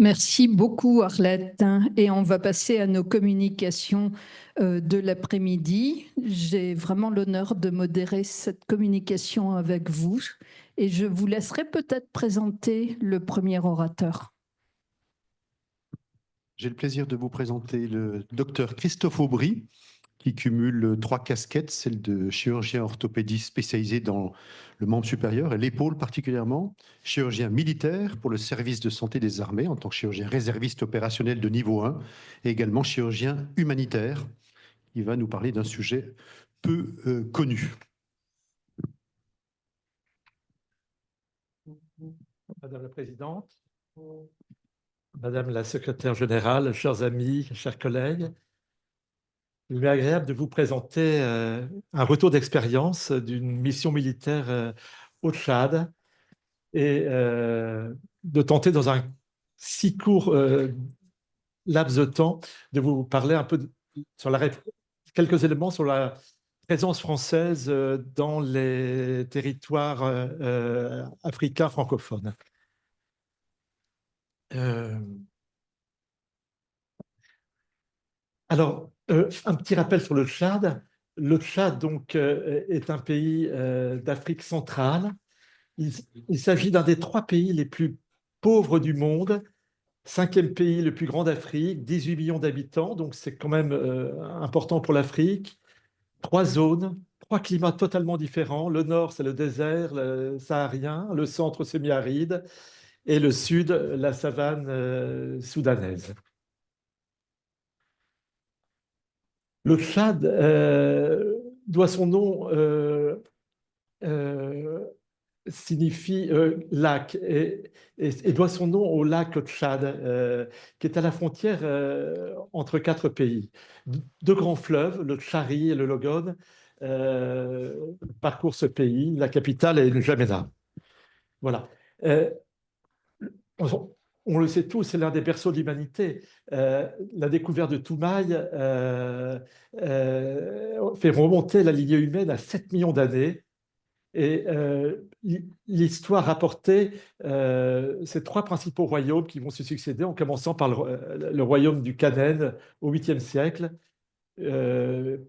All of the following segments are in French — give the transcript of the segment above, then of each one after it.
Merci beaucoup, Arlette. Et on va passer à nos communications de l'après-midi. J'ai vraiment l'honneur de modérer cette communication avec vous et je vous laisserai peut-être présenter le premier orateur. J'ai le plaisir de vous présenter le docteur Christophe Aubry, qui cumule 3 casquettes, celle de chirurgien orthopédiste spécialisé dans le membre supérieur et l'épaule particulièrement, chirurgien militaire pour le service de santé des armées en tant que chirurgien réserviste opérationnel de niveau 1 et également chirurgien humanitaire. Il va nous parler d'un sujet peu connu. Madame la Présidente, Madame la Secrétaire Générale, chers amis, chers collègues, il m'est agréable de vous présenter un retour d'expérience d'une mission militaire au Tchad et de tenter dans un si court laps de temps de vous parler un peu sur quelques éléments sur la présence française dans les territoires africains francophones. Alors, un petit rappel sur le Tchad. Le Tchad, donc, est un pays d'Afrique centrale. Il s'agit d'un des 3 pays les plus pauvres du monde, 5e pays le plus grand d'Afrique, 18 millions d'habitants, donc c'est quand même important pour l'Afrique. 3 zones, 3 climats totalement différents. Le nord, c'est le désert le saharien, le centre semi-aride, et le sud, la savane soudanaise. Le Tchad doit son nom signifie lac et doit son nom au lac Tchad, qui est à la frontière entre 4 pays. 2 grands fleuves, le Tchari et le Logone, parcourent ce pays. La capitale est N'Djamena. Voilà. On le sait tous, c'est l'un des berceaux de l'humanité. La découverte de Toumaï fait remonter la lignée humaine à 7 millions d'années. Et l'histoire rapportait ces 3 principaux royaumes qui vont se succéder, en commençant par le royaume du Canaan au 8e siècle,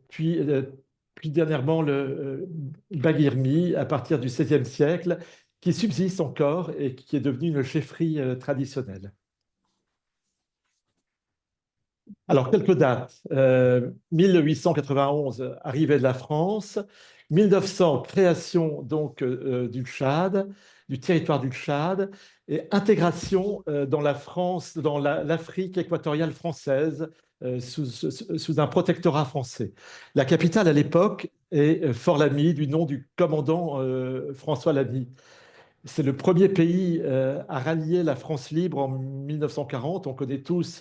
puis dernièrement le Baguirmi à partir du 16e siècle, qui subsiste encore et qui est devenu une chefferie traditionnelle. Alors, quelques dates. 1891, arrivée de la France. 1900, création donc du Tchad, du territoire du Tchad, et intégration dans la France, dans l'Afrique équatoriale française, sous un protectorat français. La capitale à l'époque est Fort-Lamy, du nom du commandant François Lamy. C'est le premier pays à rallier la France libre en 1940. On connaît tous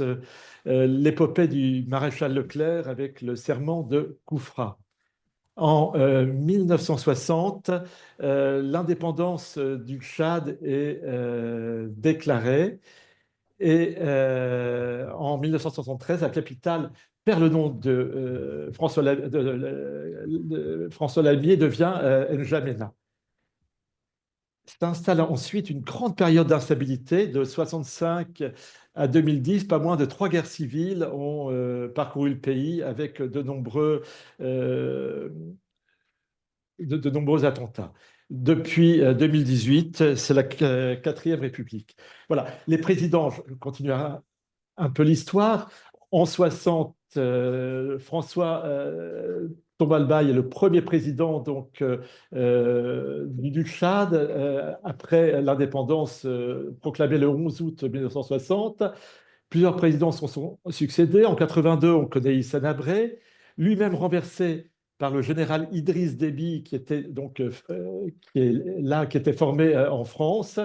l'épopée du maréchal Leclerc avec le serment de Koufra. En 1960, l'indépendance du Tchad est déclarée et en 1973, la capitale perd le nom de François Lamy et devient N'Djamena. S'installe ensuite une grande période d'instabilité de 65 à 2010. Pas moins de 3 guerres civiles ont parcouru le pays avec de nombreux attentats. Depuis 2018, c'est la 4e République. Voilà, les présidents, je continue un peu l'histoire. En 60, François Tombal-Baye est le premier président donc, du Tchad après l'indépendance proclamée le 11 août 1960. Plusieurs présidents se sont succédés. En 82, on connaît Hissène Habré, lui-même renversé par le général Idriss Déby, qui était donc qui était formé en France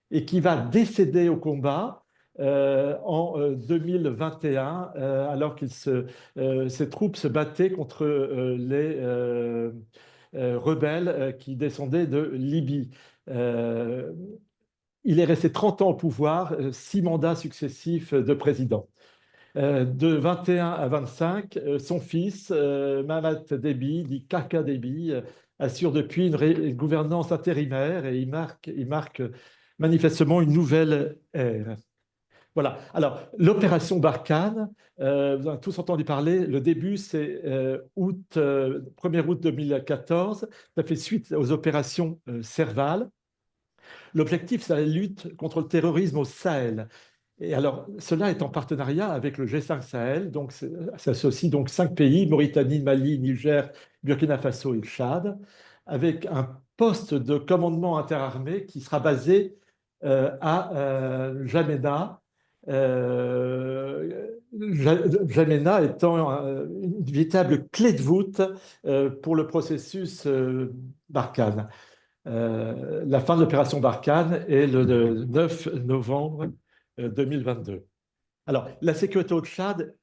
et qui va décéder au combat. En 2021, alors que ses troupes se battaient contre les rebelles qui descendaient de Libye. Il est resté 30 ans au pouvoir, 6 mandats successifs de président. De 21 à 25, son fils, Mahamat Déby, dit Kaka Déby, assure depuis une gouvernance intérimaire et il marque manifestement une nouvelle ère. Voilà. Alors, l'opération Barkhane, vous en avez tous entendu parler. Le début, c'est 1er août 2014. Ça fait suite aux opérations Serval. L'objectif, c'est la lutte contre le terrorisme au Sahel. Et alors, cela est en partenariat avec le G5 Sahel. Donc, ça associe donc 5 pays, Mauritanie, Mali, Niger, Burkina Faso et le Tchad, avec un poste de commandement interarmé qui sera basé à N'Djamena. N'Djamena étant une véritable clé de voûte pour le processus Barkhane. La fin de l'opération Barkhane est le 9 novembre 2022. Alors, la sécurité au Tchad,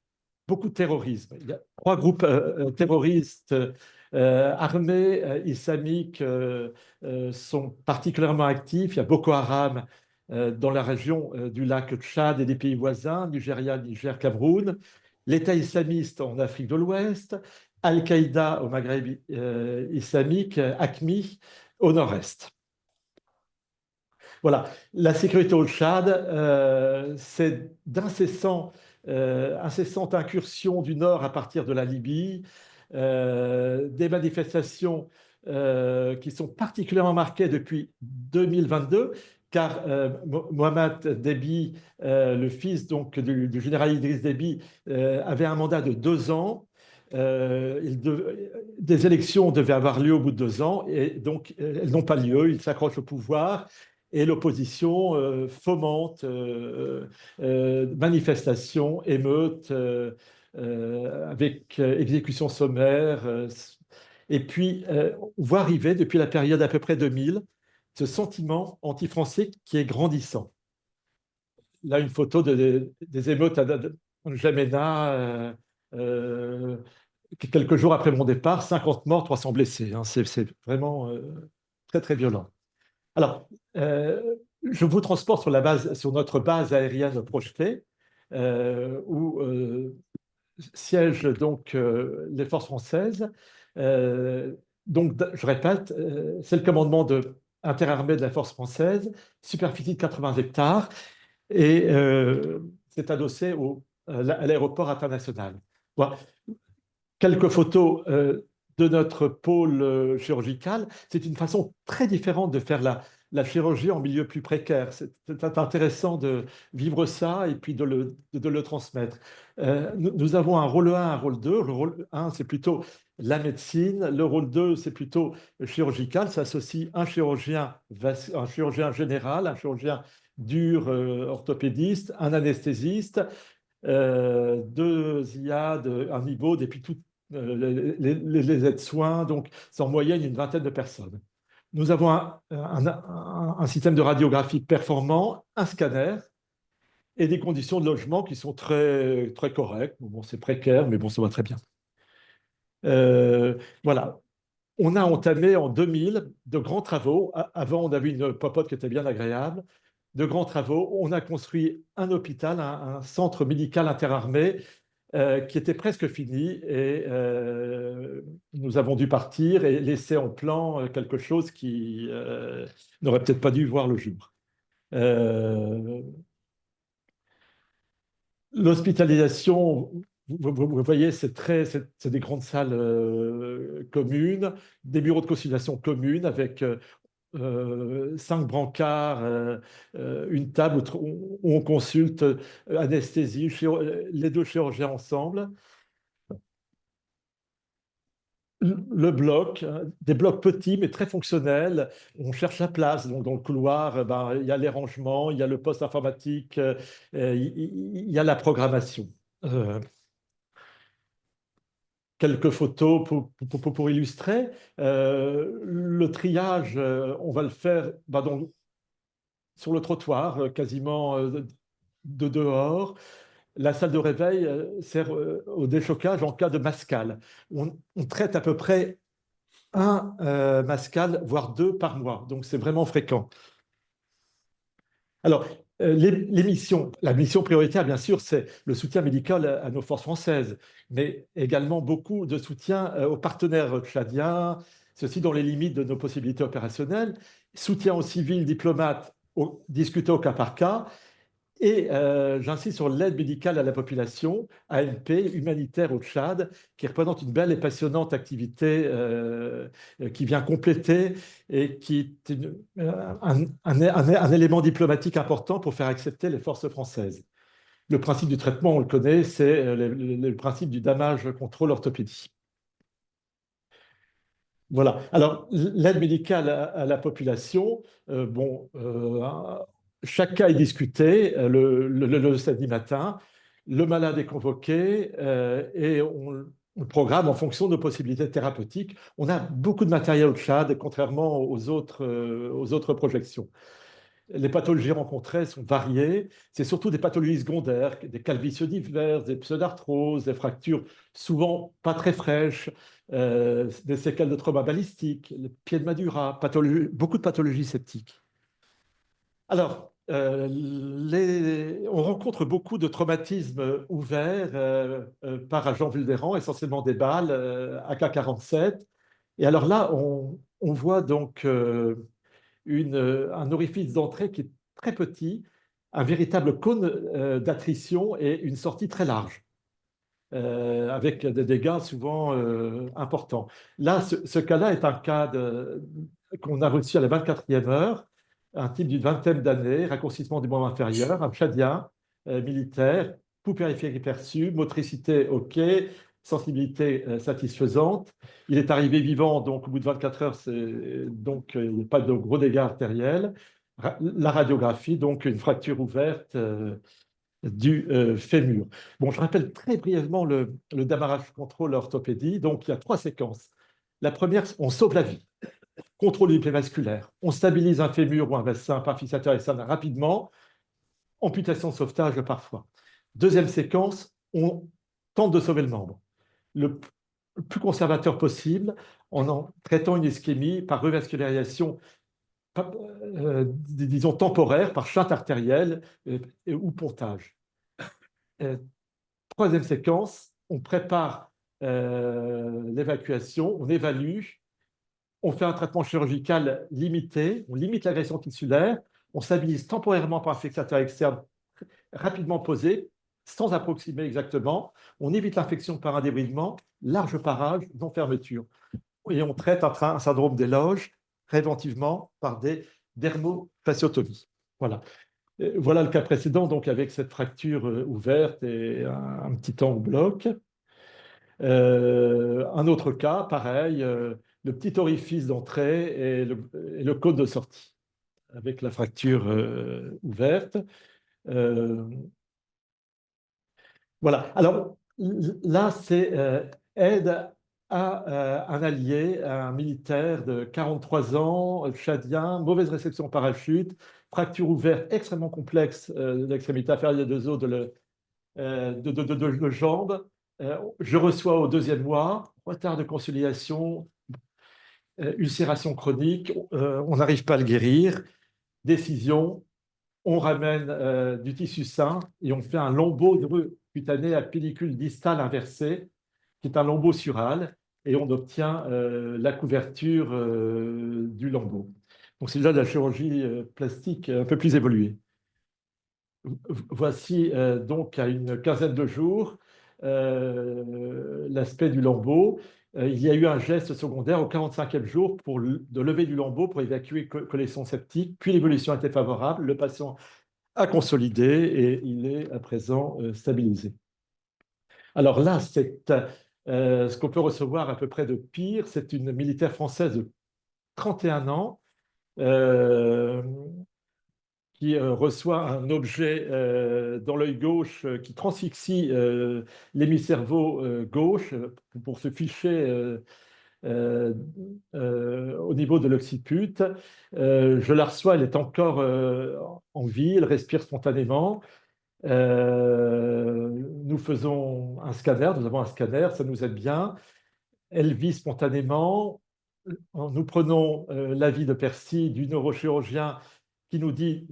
beaucoup de terrorisme. Il y a 3 groupes terroristes armés islamiques sont particulièrement actifs. Il y a Boko Haram dans la région du lac Tchad et des pays voisins, Nigeria, Niger, Cameroun. L'État islamiste en Afrique de l'Ouest, Al-Qaïda au Maghreb islamique, AQMI au nord-est. Voilà, la sécurité au Tchad, c'est d'incessantes incursions du nord à partir de la Libye, des manifestations qui sont particulièrement marquées depuis 2022, car Mohamed Déby, le fils donc, du général Idriss Déby, avait un mandat de 2 ans. Des élections devaient avoir lieu au bout de 2 ans, et donc elles n'ont pas lieu, il s'accroche au pouvoir. Et l'opposition fomente manifestations, émeutes, avec exécutions sommaires. Et puis, on voit arriver, depuis la période à peu près 2000, ce sentiment anti-français qui est grandissant. Là, une photo des émeutes à N'Djamena, quelques jours après mon départ, 50 morts, 300 blessés. Hein. C'est vraiment très, très violent. Alors, je vous transporte sur notre base aérienne projetée, où siègent donc les forces françaises. Donc, je répète, c'est le commandement interarmé de la force française, superficie de 80 hectares, et c'est adossé à l'aéroport international. Voilà. Quelques photos de notre pôle chirurgical. C'est une façon très différente de faire la chirurgie en milieu plus précaire. C'est intéressant de vivre ça et puis de le transmettre. Nous avons un rôle 1, un rôle 2. Le rôle 1, c'est plutôt la médecine. Le rôle 2, c'est plutôt chirurgical. Ça associe un chirurgien général, un chirurgien dur orthopédiste, un anesthésiste, 2 IAD, un niveau, et puis les aides-soins. Donc, c'est en moyenne une vingtaine de personnes. Nous avons un système de radiographie performant, un scanner et des conditions de logement qui sont très, très correctes. Bon, c'est précaire, mais bon, ça va très bien. Voilà. On a entamé en 2000 de grands travaux. Avant, on avait une popote qui était bien agréable. De grands travaux. On a construit un hôpital, un centre médical interarmé qui était presque fini, et nous avons dû partir et laisser en plan quelque chose qui n'aurait peut-être pas dû voir le jour. L'hospitalisation, vous voyez, c'est des grandes salles communes, des bureaux de consultation communes avec 5 brancards, une table où on consulte anesthésie, les 2 chirurgiens ensemble. Le bloc, des blocs petits mais très fonctionnels. On cherche la place. Donc, dans le couloir, il y a les rangements, il y a le poste informatique, il y a la programmation. Quelques photos pour illustrer. Le triage, on va le faire sur le trottoir, quasiment de dehors. La salle de réveil sert au déchocage en cas de mascale. On traite à peu près un mascale, voire 2 par mois. Donc, c'est vraiment fréquent. Alors, la mission prioritaire, bien sûr, c'est le soutien médical à nos forces françaises, mais également beaucoup de soutien aux partenaires tchadiens, ceci dans les limites de nos possibilités opérationnelles, soutien aux civils diplomates discuté au cas par cas, Et j'insiste sur l'aide médicale à la population, AMP, humanitaire au Tchad, qui représente une belle et passionnante activité qui vient compléter et qui est un élément diplomatique important pour faire accepter les forces françaises. Le principe du traitement, on le connaît, c'est le principe du damage contrôle orthopédie. Voilà. Alors, l'aide médicale à la population, chaque cas est discuté le samedi matin. Le malade est convoqué et on le programme en fonction de possibilités thérapeutiques. On a beaucoup de matériel au Tchad, contrairement aux autres projections. Les pathologies rencontrées sont variées. C'est surtout des pathologies secondaires, des calvities diverses, des pseudarthroses, des fractures souvent pas très fraîches, des séquelles de trauma balistique, le pied de Madura, beaucoup de pathologies septiques. Alors, on rencontre beaucoup de traumatismes ouverts par agents vulnérants, essentiellement des balles AK-47. Et alors là, on voit donc un orifice d'entrée qui est très petit, un véritable cône d'attrition et une sortie très large, avec des dégâts souvent importants. Là, ce cas-là est un cas qu'on a reçu à la 24e heure, un type d'une vingtaine d'années, raccourcissement du membre inférieur, un Tchadien militaire, pouls périphérique perçu, motricité OK, sensibilité satisfaisante. Il est arrivé vivant, donc au bout de 24 heures, donc il n'y a pas de gros dégâts artériels. La radiographie, donc une fracture ouverte du fémur. Bon, je rappelle très brièvement le damage contrôle orthopédie. Donc, il y a 3 séquences. La première, on sauve la vie. Contrôle du plaies vasculaire. On stabilise un fémur ou un bassin par fixateur externe rapidement. Amputation de sauvetage parfois. Deuxième séquence, on tente de sauver le membre. Le plus conservateur possible en traitant une ischémie par revascularisation, disons temporaire, par shunt artériel ou pontage. Troisième séquence, on prépare l'évacuation, on évalue, on fait un traitement chirurgical limité, on limite l'agression tissulaire, on stabilise temporairement par un fixateur externe rapidement posé, sans approximer exactement, on évite l'infection par un débridement, large parage, non fermeture. Et on traite un syndrome des loges préventivement par des dermofasciotomies. Voilà. Voilà le cas précédent, donc avec cette fracture ouverte et un petit angle bloc. Un autre cas, pareil, le petit orifice d'entrée et le cône de sortie, avec la fracture ouverte. Voilà. Alors là, c'est aide à un allié, un militaire de 43 ans, tchadien, mauvaise réception parachute, fracture ouverte extrêmement complexe de l'extrémité inférieure des 2 os de jambes. Je reçois au 2e mois, retard de consolidation, ulcération chronique, on n'arrive pas à le guérir. Décision, on ramène du tissu sain et on fait un lambeau cutané à pellicule distale inversée, qui est un lambeau sural, et on obtient la couverture du lambeau. Donc c'est déjà de la chirurgie plastique un peu plus évoluée. Voici donc à une quinzaine de jours l'aspect du lambeau. Il y a eu un geste secondaire au 45e jour de lever du lambeau pour évacuer collection septique, puis l'évolution était favorable, le patient a consolidé et il est à présent stabilisé. Alors là, ce qu'on peut recevoir à peu près de pire, c'est une militaire française de 31 ans qui reçoit un objet dans l'œil gauche qui transfixie l'hémicerveau gauche pour se ficher au niveau de l'occiput. Je la reçois, elle est encore en vie, elle respire spontanément. Nous faisons un scanner, nous avons un scanner, ça nous aide bien. Elle vit spontanément. Nous prenons l'avis de Percy, du neurochirurgien, qui nous dit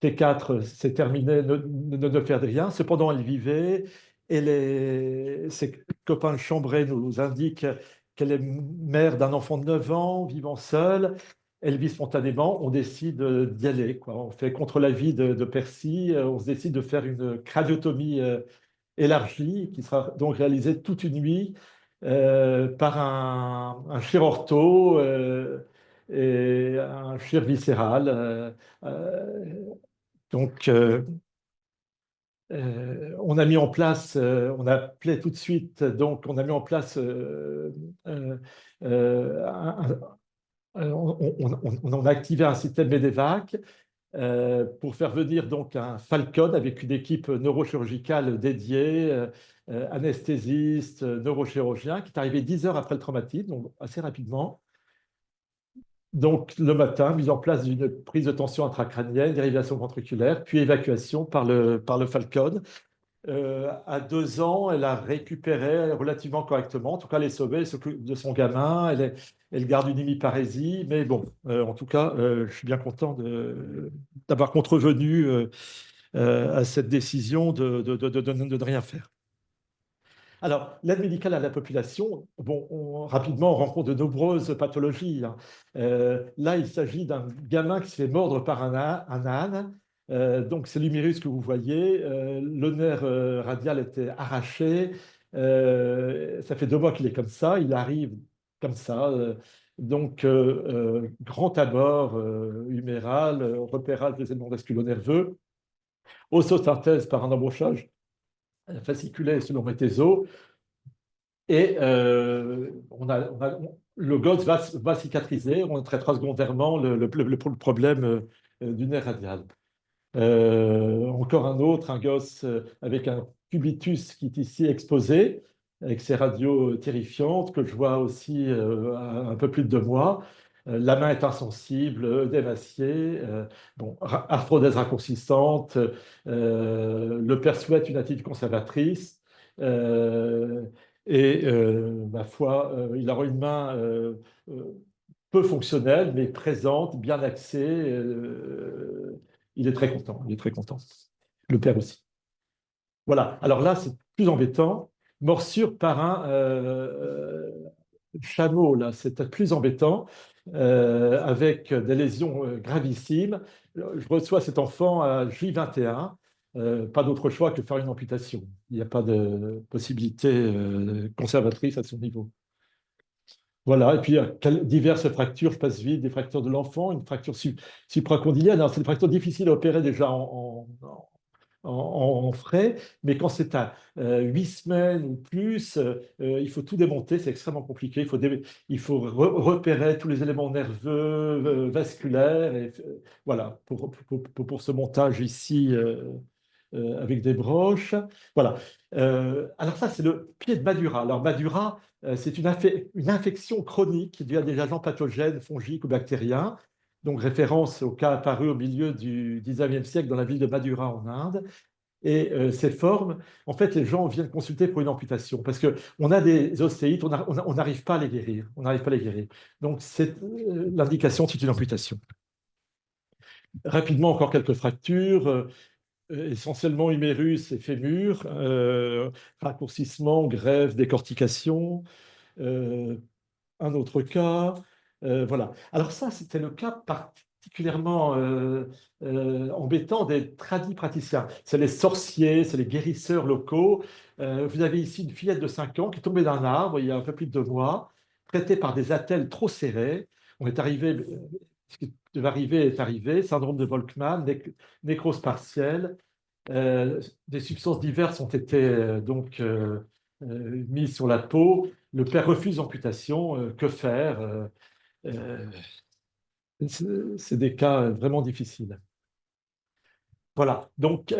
T4, c'est terminé, ne faites rien. Cependant, elle vivait et ses copains de chambrée nous indiquent qu'elle est mère d'un enfant de 9 ans, vivant seule. elle vit spontanément, on décide d'y aller, quoi. On fait contre l'avis de Percy, on se décide de faire une cradiotomie élargie qui sera donc réalisée toute une nuit par un chirurto et un chir viscéral. Donc, on a mis en place, on a appelé tout de suite, donc on a mis en place euh, on a activé un système MEDEVAC pour faire venir donc un Falcon avec une équipe neurochirurgicale dédiée, anesthésiste, neurochirurgien, qui est arrivé 10 heures après le traumatisme, donc assez rapidement. Donc le matin, mise en place d'une prise de tension intracrânienne, dérivation ventriculaire, puis évacuation par le Falcon. À 2 ans, elle a récupéré relativement correctement. En tout cas, elle est sauvée, elle s'occupe de son gamin, elle garde une hémiparésie. Mais bon, en tout cas, je suis bien content d'avoir contrevenu à cette décision de ne rien faire. Alors, l'aide médicale à la population, bon, rapidement, on rencontre de nombreuses pathologies, hein. Là, il s'agit d'un gamin qui se fait mordre par un âne. Donc, c'est l'humérus que vous voyez. Le nerf radial était arraché. Ça fait 2 mois qu'il est comme ça. Il arrive comme ça. Donc, grand abord huméral, repérage des éléments vasculo-nerveux, ossosynthèse par un embauchage fasciculaire selon Métézo. Et le gosse va cicatriser. On traitera secondairement le problème du nerf radial. Encore un autre, un gosse avec un cubitus qui est ici exposé, avec ses radios terrifiantes, que je vois aussi à un peu plus de 2 mois. La main est insensible, œdème acier, bon, arthrodèse raccourcissante, le père souhaite une attitude conservatrice, et ma foi, il aura une main peu fonctionnelle, mais présente, bien axée. Il est très content, il est très content. Le père aussi. Voilà, alors là, c'est plus embêtant. Morsure par un chameau, là, c'est plus embêtant, avec des lésions gravissimes. Je reçois cet enfant à J21, pas d'autre choix que faire une amputation. Il n'y a pas de possibilité conservatrice à son niveau. Voilà, et puis diverses fractures, je passe vite, des fractures de l'enfant, une fracture supracondylienne. Alors, c'est une fracture difficile à opérer déjà en frais, mais quand c'est à 8 semaines ou plus, il faut tout démonter, c'est extrêmement compliqué. Il faut repérer tous les éléments nerveux, vasculaires, et voilà, pour ce montage ici avec des broches. Voilà. Alors ça, c'est le pied de Madura. Alors Madura, c'est une infection chronique due à des agents pathogènes, fongiques ou bactériens. Donc référence au cas apparu au milieu du 19e siècle dans la ville de Madura en Inde. Et ces formes, en fait, les gens viennent consulter pour une amputation parce qu'on a des ostéites, on n'arrive pas à les guérir. On n'arrive pas à les guérir. Donc l'indication, c'est une amputation. Rapidement, encore quelques fractures. Essentiellement humérus et fémur, raccourcissement, greffe, décortication. Un autre cas, voilà. Alors ça, c'était le cas particulièrement embêtant des tradis praticiens. C'est les sorciers, c'est les guérisseurs locaux. Vous avez ici une fillette de 5 ans qui est tombée d'un arbre il y a un peu plus de 2 mois, traitée par des attelles trop serrées. On est arrivé, ce qui devait arriver est arrivé, syndrome de Volkmann, nécrose partielle. Des substances diverses ont été mises sur la peau. Le père refuse l'amputation. Que faire? C'est des cas vraiment difficiles. Voilà. Donc,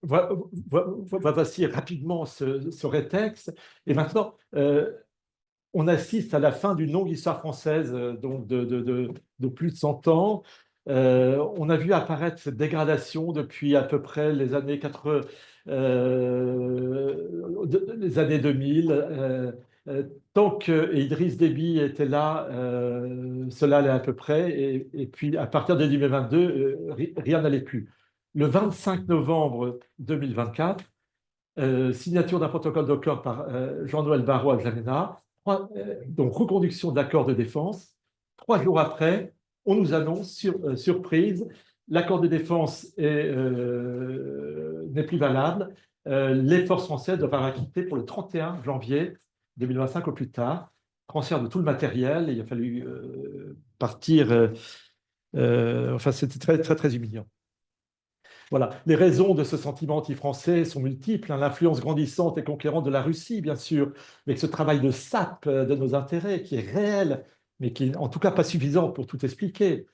voici rapidement ce rétexte. Et maintenant, on assiste à la fin d'une longue histoire française, donc de plus de 100 ans. On a vu apparaître cette dégradation depuis à peu près les années 80, les années 2000. Tant que Idriss Déby était là, cela allait à peu près. Et puis, à partir de 2022, rien n'allait plus. Le 25 novembre 2024, signature d'un protocole d'accord par Jean-Noël Barrot à N'Djamena, donc reconduction de l'accord de défense. 3 jours après, on nous annonce, surprise, l'accord de défense n'est plus valable. Les forces françaises doivent être quitter pour le 31 janvier 2025 au plus tard. Transfert de tout le matériel, il a fallu partir. Enfin, c'était très, très, très humiliant. Voilà. Les raisons de ce sentiment anti-français sont multiples, hein. L'influence grandissante et conquérante de la Russie, bien sûr, avec ce travail de sape de nos intérêts qui est réel, mais qui n'est en tout cas pas suffisant pour tout expliquer.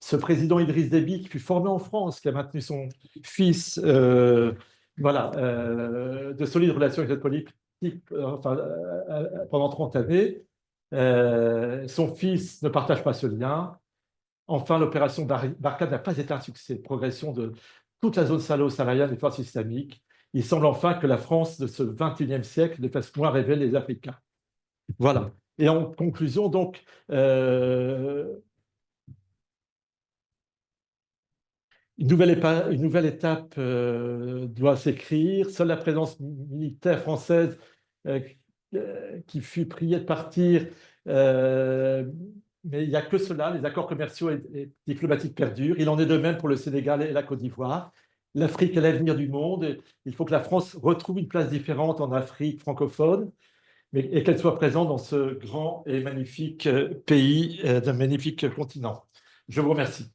Ce président Idriss Déby qui fut formé en France, qui a maintenu son fils, de solides relations avec cette politique pendant 30 années. Son fils ne partage pas ce lien. Enfin, l'opération Barkhane n'a pas été un succès. Progression de toute la zone sahélo-saharienne des forces islamiques. Il semble enfin que la France de ce 21e siècle ne fasse moins rêver les Africains. Voilà. Et en conclusion, donc, une nouvelle étape doit s'écrire. Seule la présence militaire française qui fut priée de partir, mais il n'y a que cela. Les accords commerciaux et diplomatiques perdurent. Il en est de même pour le Sénégal et la Côte d'Ivoire. L'Afrique est l'avenir du monde. Il faut que la France retrouve une place différente en Afrique francophone, et qu'elle soit présente dans ce grand et magnifique pays, d'un magnifique continent. Je vous remercie.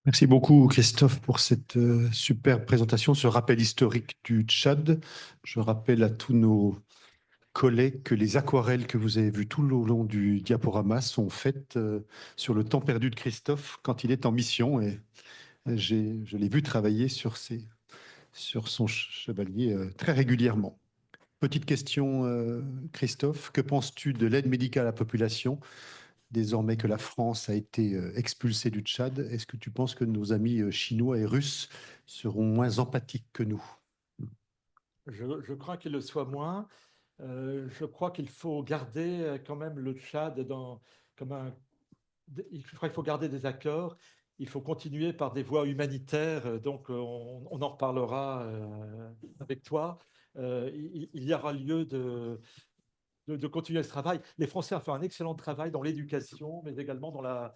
Merci beaucoup, Christophe, pour cette superbe présentation, ce rappel historique du Tchad. Je rappelle à tous nos collègues que les aquarelles que vous avez vues tout au long du diaporama sont faites sur le temps perdu de Christophe quand il est en mission. Et je l'ai vu travailler sur son chevalier très régulièrement. Petite question, Christophe, que penses-tu de l'aide médicale à la population désormais que la France a été expulsée du Tchad? Est-ce que tu penses que nos amis chinois et russes seront moins empathiques que nous? Je crains qu'il le soit moins. Je crois qu'il faut garder quand même le Tchad comme un. Je crois qu'il faut garder des accords. Il faut continuer par des voies humanitaires. Donc, on en reparlera avec toi. Il y aura lieu de continuer ce travail. Les Français ont fait un excellent travail dans l'éducation, mais également dans la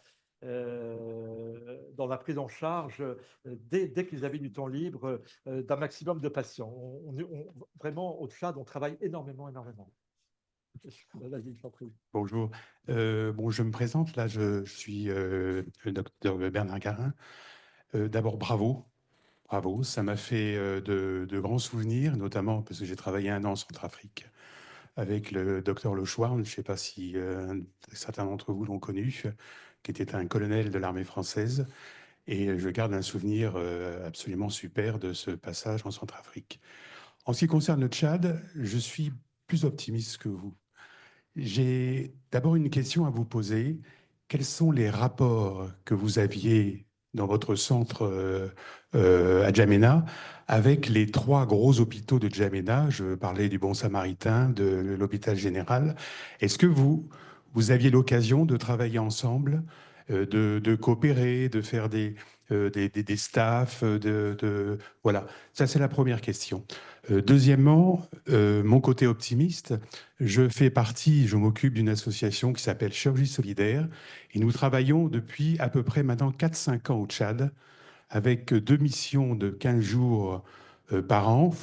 prise en charge, dès qu'ils avaient du temps libre, d'un maximum de patients. Vraiment, au Tchad, on travaille énormément, énormément. Vas-y, je t'en prie. Bonjour. Je me présente. Là, je suis le docteur Bernard Garin. D'abord, bravo. Bravo. Ça m'a fait de grands souvenirs, notamment parce que j'ai travaillé 1 an en Centrafrique avec le docteur Le Chouarn. Je ne sais pas si certains d'entre vous l'ont connu, qui était un colonel de l'armée française. Et je garde un souvenir absolument super de ce passage en Centrafrique. En ce qui concerne le Tchad, je suis plus optimiste que vous. J'ai d'abord une question à vous poser. Quels sont les rapports que vous aviez dans votre centre à Djamena avec les 3 gros hôpitaux de Djamena? Je parlais du Bon Samaritain, de l'hôpital général. Est-ce que vous aviez l'occasion de travailler ensemble, de coopérer, de faire des staffs, voilà, ça c'est la première question. Deuxièmement, mon côté optimiste, je m'occupe d'une association qui s'appelle Chirurgie Solidaire et nous travaillons depuis à peu près maintenant 4-5 ans au Tchad avec 2 missions de 15 jours par an.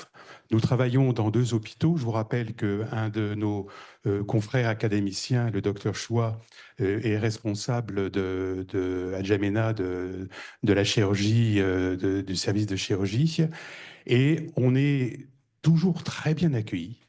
Nous travaillons dans 2 hôpitaux. Je vous rappelle qu'un de nos confrères académiciens, le docteur Choua, est responsable à Djamena de la chirurgie, du service de chirurgie. Et on est toujours très bien accueillis.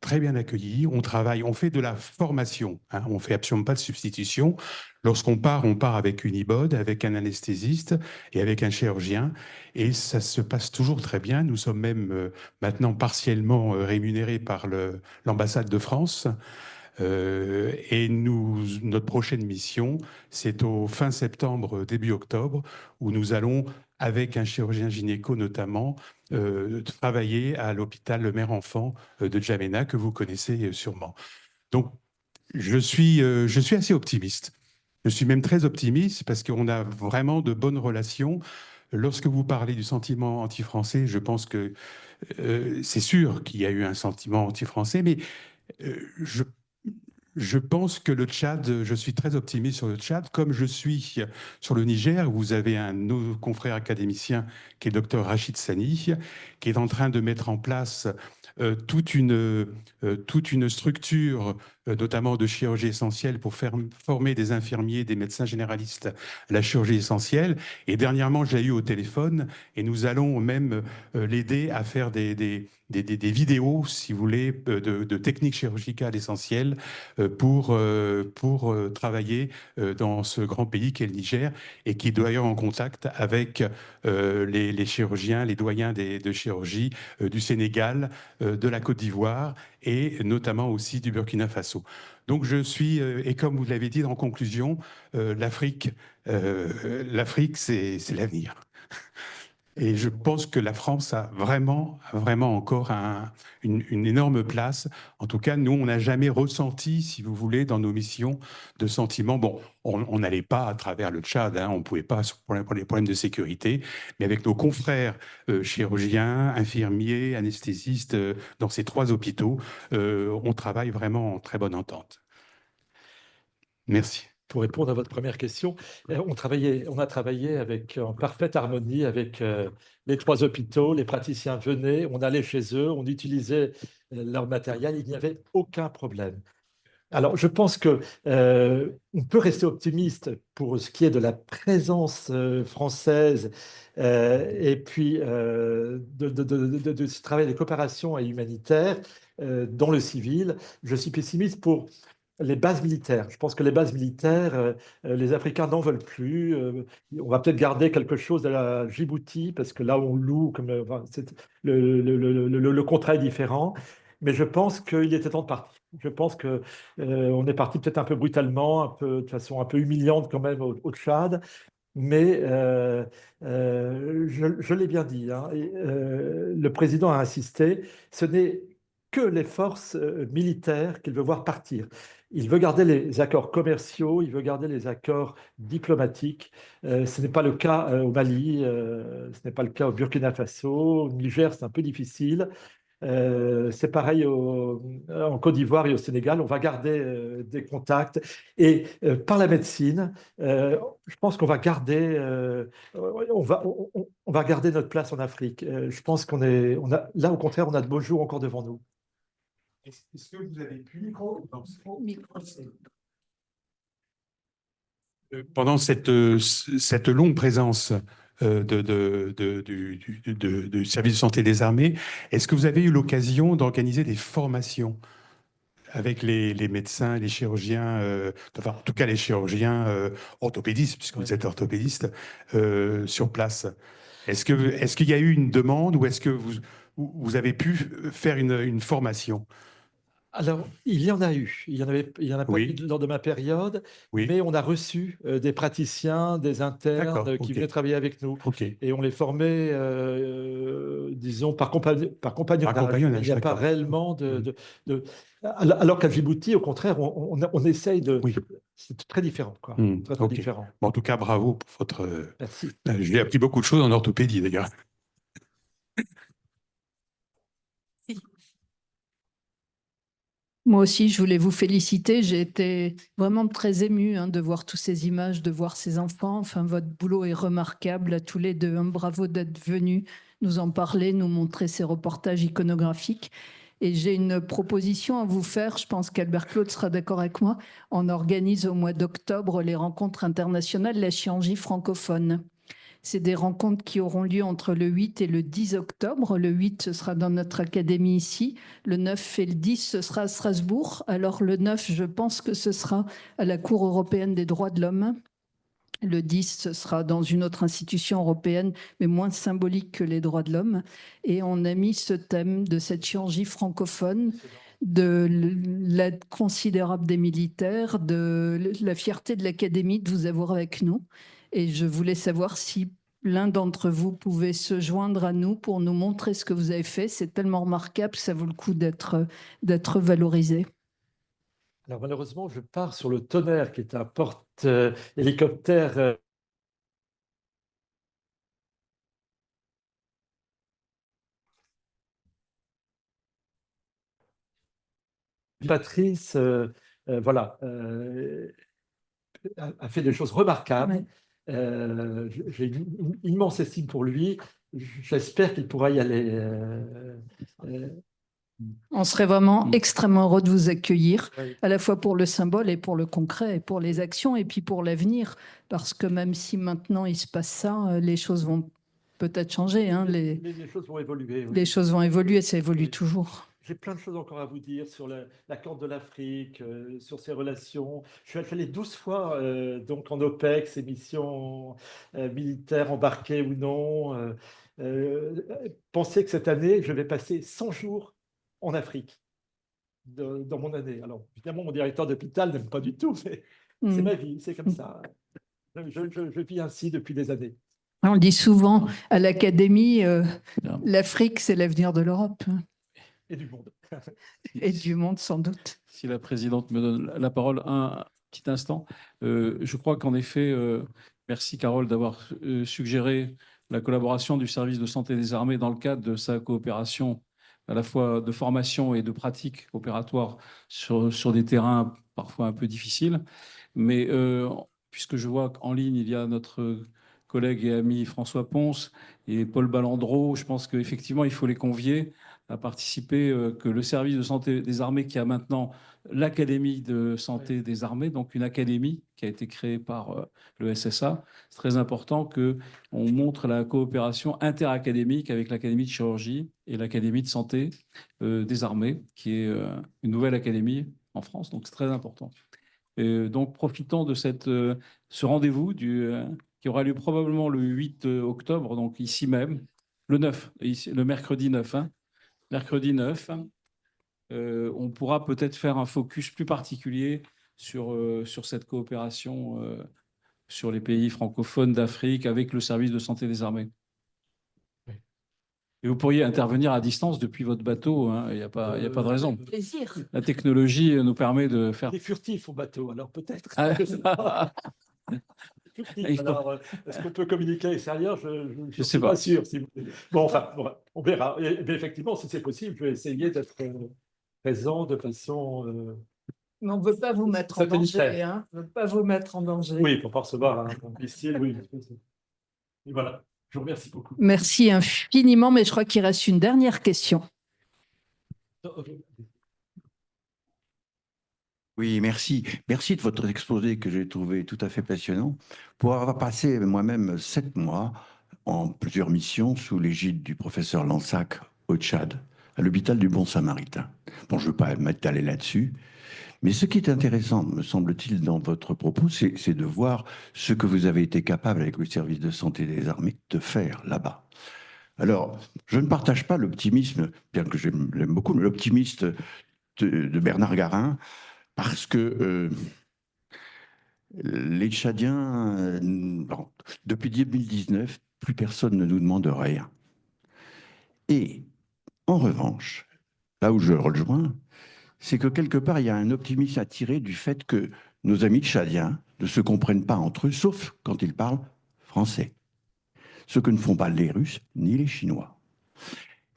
Très bien accueillis. On travaille, on fait de la formation. Hein, on ne fait absolument pas de substitution. Lorsqu'on part, on part avec une IBOD, avec un anesthésiste et avec un chirurgien. Et ça se passe toujours très bien. Nous sommes même maintenant partiellement rémunérés par l'ambassade de France. Et notre prochaine mission, c'est au fin septembre, début octobre, où nous allons, avec un chirurgien gynéco notamment, travailler à l'hôpital Le Mère-Enfant de Djamena, que vous connaissez sûrement. Donc, je suis assez optimiste. Je suis même très optimiste parce qu'on a vraiment de bonnes relations. lorsque vous parlez du sentiment anti-français, je pense que c'est sûr qu'il y a eu un sentiment anti-français, mais euh, je je pense que le Tchad, je suis très optimiste sur le Tchad, comme je suis sur le Niger, où vous avez un de nos confrères académicien qui est Dr Rachid Sani, qui est en train de mettre en place toute une structure, notamment de chirurgie essentielle, pour former des infirmiers, des médecins généralistes à la chirurgie essentielle. Et dernièrement, je l'ai eu au téléphone, et nous allons même l'aider à faire des vidéos, si vous voulez, de techniques chirurgicales essentielles pour travailler dans ce grand pays qu'est le Niger et qui est d'ailleurs en contact avec les chirurgiens, les doyens de chirurgie du Sénégal, de la Côte d'Ivoire et notamment aussi du Burkina Faso. Donc je suis, et comme vous l'avez dit en conclusion, l'Afrique, c'est l'avenir. Et je pense que la France a vraiment encore une énorme place. En tout cas, nous, on n'a jamais ressenti, si vous voulez, dans nos missions, de sentiments. Bon, on n'allait pas à travers le Tchad, hein, on ne pouvait pas pour les problèmes de sécurité, mais avec nos confrères chirurgiens, infirmiers, anesthésistes, dans ces 3 hôpitaux, on travaille vraiment en très bonne entente. Merci. Pour répondre à votre première question, on a travaillé en parfaite harmonie avec les 3 hôpitaux. Les praticiens venaient, on allait chez eux, on utilisait leur matériel, il n'y avait aucun problème. Alors, je pense que on peut rester optimiste pour ce qui est de la présence française et puis de ce travail de coopération et humanitaire dans le civil. Je suis pessimiste pour les bases militaires. Je pense que les bases militaires, les Africains n'en veulent plus. On va peut-être garder quelque chose à la Djibouti, parce que là, on loue, enfin, le contrat est différent. Mais je pense qu'il était temps de partir. Je pense que on est parti peut-être un peu brutalement, de façon un peu humiliante quand même au Tchad. Mais je l'ai bien dit, hein, le président a insisté, ce n'est que les forces militaires qu'il veut voir partir. Il veut garder les accords commerciaux, il veut garder les accords diplomatiques. Ce n'est pas le cas au Mali, ce n'est pas le cas au Burkina Faso, au Niger, c'est un peu difficile. C'est pareil en Côte d'Ivoire et au Sénégal. On va garder des contacts. Et par la médecine, je pense qu'on va garder, on va garder notre place en Afrique. Je pense là, au contraire, on a de beaux jours encore devant nous. Est-ce que vous avez pu, pendant cette longue présence du service de santé des armées, est-ce que vous avez eu l'occasion d'organiser des formations avec les médecins, les chirurgiens, enfin en tout cas les chirurgiens orthopédistes, puisque vous êtes orthopédiste, sur place? Est-ce qu'il y a eu une demande ou est-ce que vous avez pu faire une formation? Alors, il y en a eu. Il y en a pas Oui. eu lors de ma période, Oui. mais on a reçu des praticiens, des internes D'accord, qui ok. venaient travailler avec nous. Ok. Et on les formait, disons, par compagnonnage. compagnonnage, Il n'y a pas d'accord. réellement Alors qu'à Djibouti, au contraire, on essaye de... Oui. C'est très différent, quoi. Très, très Ok. différent. Bon, en tout cas, bravo pour votre... Merci. J'ai appris beaucoup de choses en orthopédie, d'ailleurs. Moi aussi, je voulais vous féliciter. J'ai été vraiment très émue de voir toutes ces images, de voir ces enfants. Enfin, votre boulot est remarquable à tous les deux. Bravo d'être venus nous en parler, nous montrer ces reportages iconographiques. Et j'ai une proposition à vous faire. Je pense qu'Albert Claude sera d'accord avec moi. On organise au mois d'octobre les rencontres internationales de la chirurgie francophone. C'est des rencontres qui auront lieu entre le 8 et le 10 octobre. Le 8, ce sera dans notre académie ici. Le 9 et le 10, ce sera à Strasbourg. Alors le 9, je pense que ce sera à la Cour européenne des droits de l'homme. Le 10, ce sera dans une autre institution européenne, mais moins symbolique que les droits de l'homme. Et on a mis ce thème de cette chirurgie francophone, de l'aide considérable des militaires, de la fierté de l'Académie de vous avoir avec nous. Et je voulais savoir si l'un d'entre vous pouvait se joindre à nous pour nous montrer ce que vous avez fait. C'est tellement remarquable, ça vaut le coup d'être valorisé. Alors malheureusement, je pars sur le Tonnerre, qui est un porte-hélicoptère Patrice, voilà, a fait des choses remarquables. J'ai une immense estime pour lui. J'espère qu'il pourra y aller. On serait vraiment extrêmement heureux de vous accueillir, Oui. à la fois pour le symbole et pour le concret, et pour les actions, et puis pour l'avenir. Parce que même si maintenant il se passe ça, les choses vont peut-être changer. Hein, Les choses vont évoluer. Oui. les choses vont évoluer, ça évolue Oui. toujours. J'ai plein de choses encore à vous dire sur la Corne de l'Afrique, sur ses relations. Je suis allé 12 fois donc en OPEX, émissions militaires embarquées ou non. Pensez que cette année, je vais passer 100 jours en Afrique dans mon année. Alors, évidemment, mon directeur d'hôpital n'aime pas du tout, mais c'est ma vie, c'est comme ça. Je vis ainsi depuis des années. On dit souvent à l'Académie, l'Afrique, c'est l'avenir de l'Europe. Et du monde. Et du monde, sans doute. Si la présidente me donne la parole un petit instant, je crois qu'en effet, merci Carole d'avoir suggéré la collaboration du service de santé des armées dans le cadre de sa coopération à la fois de formation et de pratique opératoire sur des terrains parfois un peu difficiles. Mais puisque je vois qu'en ligne, il y a notre collègue et ami François Ponce et Paul Ballandreau, je pense qu'effectivement, il faut les convier à participer, que le service de santé des armées, qui a maintenant l'Académie de santé des armées, donc une académie qui a été créée par le SSA. C'est très important qu'on montre la coopération interacadémique avec l'Académie de chirurgie et l'Académie de santé des armées, qui est une nouvelle académie en France, donc c'est très important. Donc profitons de ce rendez-vous qui aura lieu probablement le 8 octobre, donc ici même, le 9, le mercredi 9, hein. Mercredi 9, on pourra peut-être faire un focus plus particulier sur cette coopération sur les pays francophones d'Afrique avec le service de santé des armées. Et vous pourriez intervenir à distance depuis votre bateau, hein, il n'y a pas de raison. Plaisir. La technologie nous permet de faire... Il est furtif au bateau, alors peut-être. Ah. Je sais pas. Il faut... Alors, est-ce qu'on peut communiquer à l'extérieur? Je ne suis pas. pas sûr. Bon, enfin, on verra. Et effectivement, si c'est possible, je vais essayer d'être présent de façon... Mais on ne veut pas vous mettre en danger. Hein. On ne veut pas vous mettre en danger. Oui, pour ne pas recevoir un missile. Oui. Et voilà. Je vous remercie beaucoup. Merci infiniment, mais je crois qu'il reste une dernière question. Oui, merci. Merci de votre exposé que j'ai trouvé tout à fait passionnant. Pour avoir passé moi-même 7 mois en plusieurs missions sous l'égide du professeur Lansac au Tchad, à l'hôpital du Bon Samaritain. Bon, je ne veux pas m'étaler là-dessus, mais ce qui est intéressant, me semble-t-il, dans votre propos, c'est de voir ce que vous avez été capable avec le service de santé des armées de faire là-bas. Alors, je ne partage pas l'optimisme, bien que j'aime beaucoup, mais l'optimisme de Bernard Garin, parce que les Tchadiens, depuis 2019, plus personne ne nous demande rien. Et en revanche, là où je rejoins, c'est que quelque part, il y a un optimisme à tirer du fait que nos amis tchadiens ne se comprennent pas entre eux, sauf quand ils parlent français. Ce que ne font pas les Russes ni les Chinois.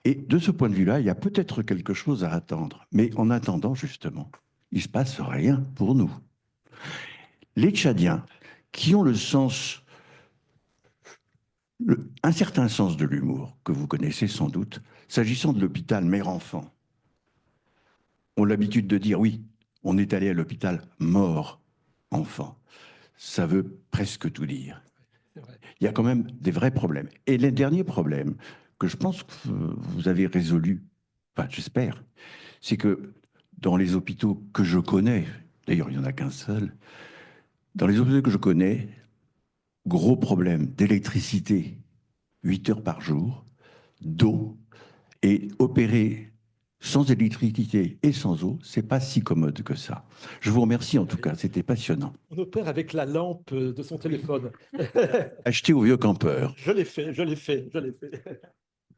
Et de ce point de vue-là, il y a peut-être quelque chose à attendre. Mais en attendant, justement, il ne se passe rien pour nous. Les Tchadiens, qui ont un certain sens de l'humour, que vous connaissez sans doute, s'agissant de l'hôpital mère-enfant, ont l'habitude de dire, oui, on est allé à l'hôpital mort-enfant. Ça veut presque tout dire. Il y a quand même des vrais problèmes. Et les derniers problèmes que je pense que vous avez résolus, enfin j'espère, c'est que dans les hôpitaux que je connais, d'ailleurs il n'y en a qu'un seul, dans les hôpitaux que je connais, gros problème d'électricité, 8 heures par jour, d'eau, et opérer sans électricité et sans eau, c'est pas si commode que ça. Je vous remercie en tout cas, c'était passionnant. On opère avec la lampe de son téléphone. Achetez au vieux campeur. Je l'ai fait.